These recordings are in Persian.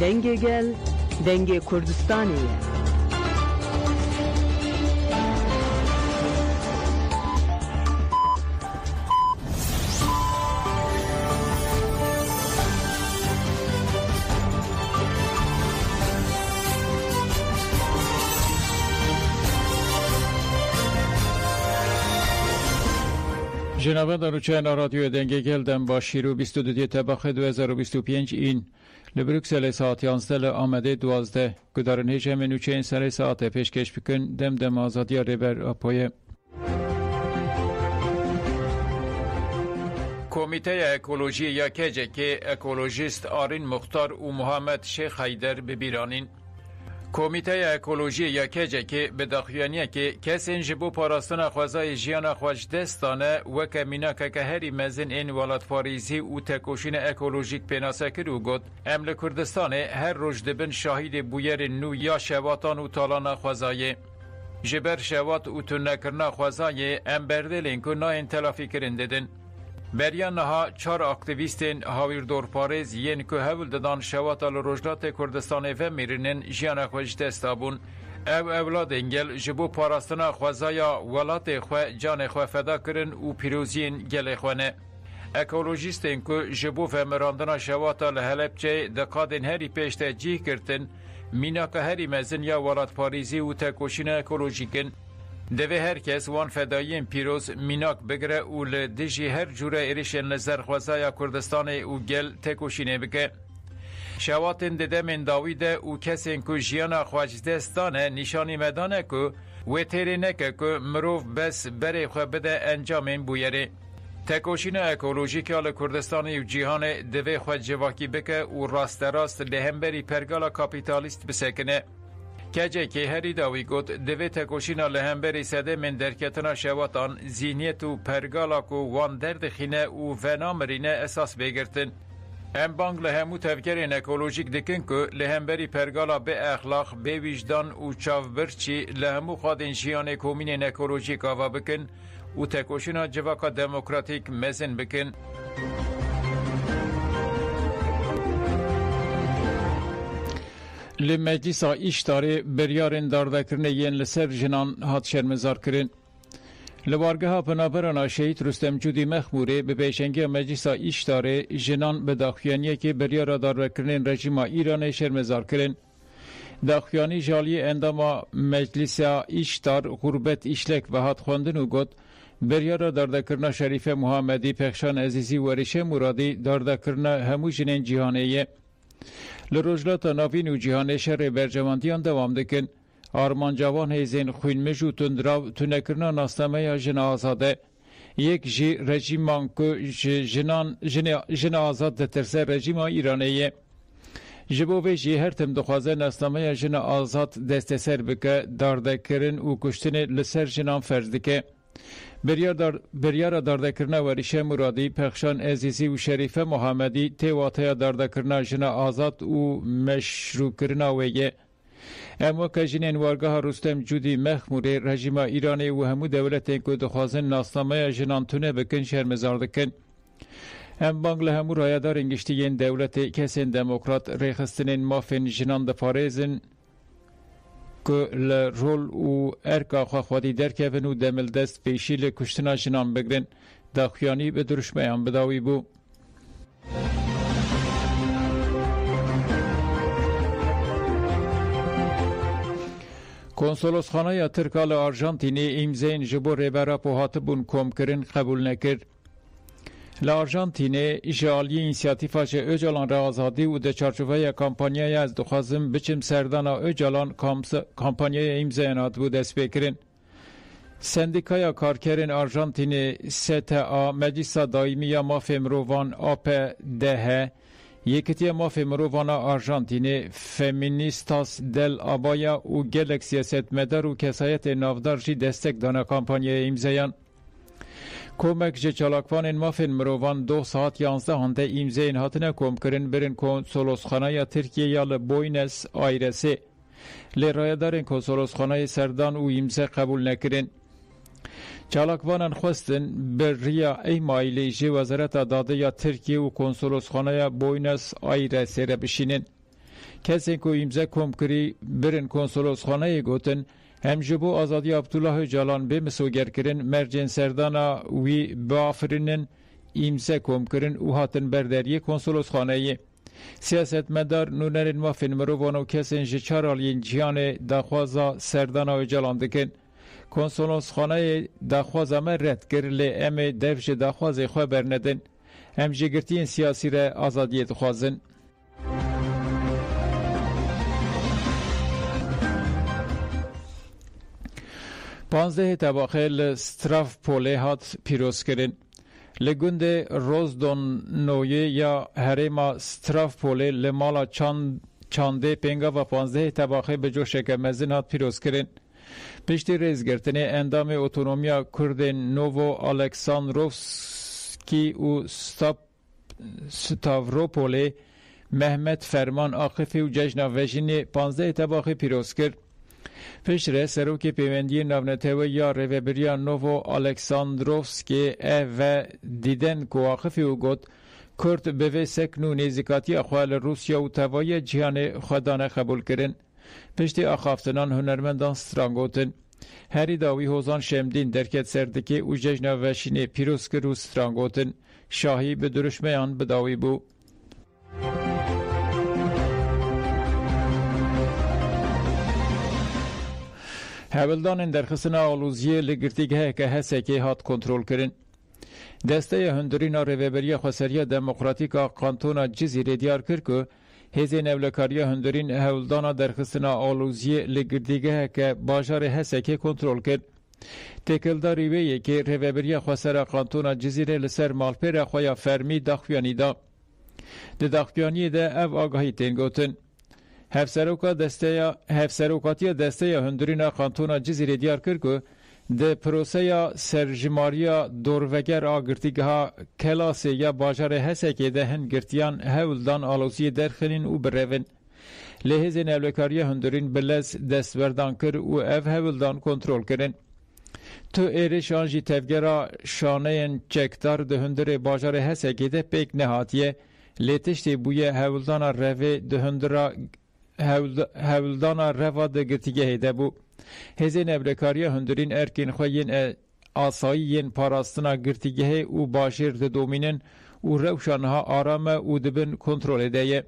دنگ گل دنگ کردستانیه. جنابان روچه رادیو دنگ گلدن با شیرو 22 تباخ 2025 این لبروکسل ساعت 11 آمده 12 گدارن هجم نوچه این سر ساعت پیشکش بکن دم آزادی ریبر اپویه. کمیته اکولوژی یا کجه که اکولوژیست آرین مختار و محمد شیخ حیدر ببیرانین. کمیته اکولوژی یا کجه که به داخیانیه که کسین جبو پاراستن خوازای جیان خواج دستانه و کمینا که هری مزن این ولات پاریزی و تکوشین اکولوژیک پیناسه کرو گد امل کردستان هر روز دبن شاهید بویر نو یا شواتان و تالان خوازای جبر شوات و تنکرنا خوازای ام بردلین که نا انتلافی کرن ددن. بریان ها 4 اکتیویستین هاویر دور پارز ین که هول دادن شوات روجلات کردستان و میرنن جیان خوش دستابون او اولاد انگل جبو پاراستنا خوازایا ولات خو جان خو فدا کرن و پیروزین گل خوانه. اکولوژیستین که جبو فمراندنا شوات لحلبچه دقادن هری پیشته جی کرتن مینا که هری مزن یا ولات پاریزی و تکوشین اکولوژیکن دوی هر کس وان فدایین پیروز میناک بگره و لدیجی هر جوره ایریشن نظر خوازای کردستان و گل تکوشینه بگه. شواتن دده من داویده و کسین که جیانا خواج دستانه نشانی مدانه که و تیره نکه که مروف بس بره خواه بده انجامین بویره. تکوشین اکولوژیک آل کردستان و جیهان دوی خواج جواکی بکه و راست راست لهمبری پرگالا کپیتالیست بسکنه. کجه که هری داوی گود دوی تکوشینا لهمبری سده من درکتنا شواتان زینیت و پرگالاک و وان درد خینه و ونامرینه اساس بگرتن. ام بانگ لهمو تفکرین اکولوژیک دکن که لهمبری پرگالا به اخلاق به وجدان و چاو برچی لهمو خادن جیان کومین اکولوژیک آوا بکن و تکوشینا جواکا دموکراتیک مزن بکن. لمجلس ایشتاری بریارن داردکرنه ین لسر جنان هات شرمزار کرن. لوارگاه پنابران شهید رستم جودی مخموری به پیشنگی مجلس ایشتاری جنان به داخیانیه که بریار داردکرنه رژیم ایران شرمزار کرن. داخیانی جالی اندام مجلس ایشتار غربت ایشلک و هات خوندن و گد بریار داردکرنه شریف محمدی پخشان عزیزی و ریشه مرادی داردکرنه همو جنین جهانیه. لروجلات ناوین و جهان شر برجماندیان دوام دکن. آرمان جوان هیزین خوین مجو تندراو تنکرنا ناستمه جن آزاده. یک جی رژیمان که جن آزاد دترسه رژیم ایرانیه. جبوه جی هر تم دخوازه ناستمه جن آزاد دست سر بکه دارده کرن و کشتن لسر جنان فرز دکه. بریار دارده کرنا و ریشه مرادی پخشان عزیزی و شریف محمدی تیواته دارده کرنا جن آزاد و مشروع کرنا ویه. اما که جنین وارگاه رستم جودی مخموری رژیم ایرانی و همو دولت این که دخوازن ناسنامه جنان تونه بکن شرمزار دکن. ام بانگل همو رایدار انگشتی این دولت کسین دموکرات ریخستنین مافین جنان دفارزن که لرول و ارکا خواهدی درکه و دمل دست پیشی لکشتنا جنان بگرن داخیانی به درشمه هم بداوی بو. کنسولوس خانه ترکال آرژانتینی امزین جبو ریبرا پوهاتبون کم کرن قبول نکرد. لارژانتینی جالی اینسیاتیفا چه اوجالان را آزادی و ده چارچوبه کامپانیای از دخوازم بچم سردانا اوجالان کامپانیای امزینات بود دست بکرن. سندیکای کارکرین آرژانتینی ستا مجلس دائمی ماف مروان آپ ده یکتی ماف مروان آرژانتینی فمینیستاس دل آبایا و گلک سیاست مدار و کسایت نافدار جی دستک دانا کامپانیای امزیان. کمک جه چالاکوان مافین مروان 2 ساعت 11 هنده ایمزین هاتنه کم کرن برن کنسولوسخانه یا ترکیه یا لبوینس آیرسه. لرایه دارن کنسولوسخانه سردان و ایمزه قبول نکرن. چالاکوانان خواستن بر ریا ایمایلی جه وزارت داده یا ترکیه و کنسولوسخانه بوینس آیرسه را بشینن. کسی که ایمزه کم کری برن کنسولوس خانه گوتن هم جبو آزادی عبدالله جالان به مسوگر کرن مرجن سردانا وی بافرنن ایمزه کم کرن و هاتن برداری کنسولوس خانه سیاست مدار نونرین وافن مروانو کسین جچارالین جیان دخوازا سردانا جالان دکن کنسولوس خانه دخوازا مرد کرلی ام درج دخواز خواه برندن هم جگرتین سیاسی را آزادیت خوازن. پانزده تباخل ستراف پوله هات پیروز کرن. لگند روزدون نویه یا هرما ستراف پوله لمالا چانده پنگا و پانزده تباخل به جو شکمزن هات پیروز کرن. پشتی ریزگرتن اندام اتونومیا کردن نوو الکساندروفسکی و ستاوروپوله محمد فرمان آخفی و جشن وژین 15 تباخی پیروز کرد. پشت سروک پیوندی نونتوی یا ریوبریا نوو الکساندروفسکی و دیدن که آخفی و گوت کرد به سکنو نیزیکاتی اخوال روسیا و توای جهان خودانه قبول کرن. پشتی آخافتنان هنرمندان سترانگوتن. هری داوی هوزان شمدین درکت سردکی و جشن وشین پیروز کرد و سترانگوتن. شاهی به درشمیان بداوی بو. هولدان در خصنا آلوزیه لگرتیگه که هسته که هات کنترول کرن. دسته هندورین ریوبریا خسریا دموکراتیکا کانتونا جزیره دیار کرد که هزین اولکاریا هندورین هولدان در خصنا آلوزیه لگرتیگه که باجار هسته که کنترل کرد. تکلداری ویه که ریوبریا خسرا کانتونا جزیره لسر مالپیر خویا فرمی داخویانی دا. ده داخویانی ده او آگاهی تنگوتن. هفسروکاتی دسته هندورینا کانتونا جزیره دیار کرد که ده پروسه سرجماریا دوروگر آگرتیگه ها کلاسی یا باجار هسته که ده هنگرتیان هولدان آلوزی درخلین و برون. لحظه نولکاری هندورین بلز دستوردان کرد و او هولدان کنترول کردن. تو ایرش آنجی تفگرا شانه چکدار ده هندور باجار هسته که ده پیک نهاتیه لیتشتی بویه هولدان روی ده هندورا هولدان روا ده گرتیگه هیده بو. هزین ابرکاری هندورین ارکین خوین آسایین پاراستنا گرتیگه و باشیر ده دومینن و روشانها آرام و دبن کنترول ده.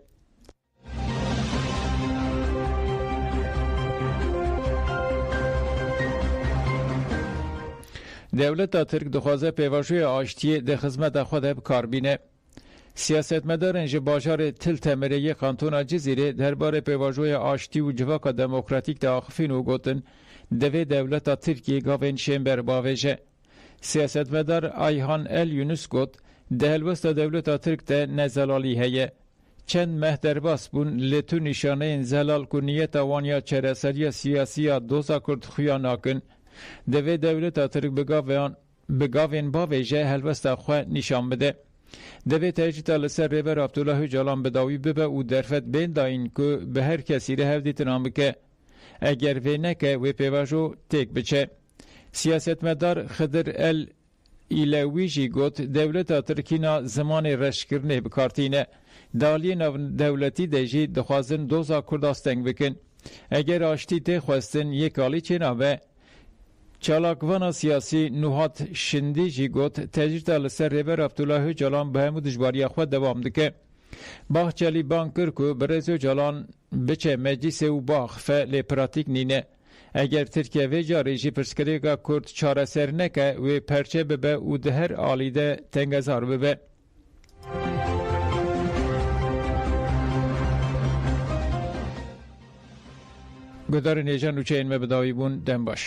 دولت ترک دخوازه پیواشوی آشتی ده خدمت خود بکار بینه. سیاست مدارن جه باجار تل تمره کانتونا جزیره درباره پیواجوی آشتی و جواکا دموکراتیک ده آخفین و گوتن دوی دولتا ترکی گاوین شنبر باویجه. سیاست مدار آیهان یونس گوت ده هلوست دولتا ترک ده نزلالی هیه. چند مهدرباس بون لیتو نشانه این زلال کنیت وانیا چرسری سیاسی دوزا کرد خویا ناکن دوی دولتا ترک بگاوین باویجه هلوست خواه نشان بده. دوی تجیتا لسر ریبر عبدالله جالان بداوی ببه و درفت بین داین که به هر کسی ره هفدی تنام بکه اگر وی نکه وی پیواجو تیک بچه. سیاست مدار خضر ایلویجی گوت دولت ترکینا زمان رشکرنه بکارتینه دالی دولتی دیجی دخوازن دوزا کرداستنگ بکن اگر آشتی تی خواستن یک آلی چینا به چالاکوانا سیاسی نوحات شندی جی گوت تجیرتا لسر ریبر عبدالله جالان به همو دجباری خود دوام دکه. باخ چلی بانکر که برزو جالان بچه مجلس و باخ فعل پراتیک نینه. اگر ترکیه و جاری جی پرسکریگا کرد چاره سر نکه و پرچه ببه و ده هر آلیده تنگزار ببه. گدار نیجان و چه این مبداوی بون دن باش.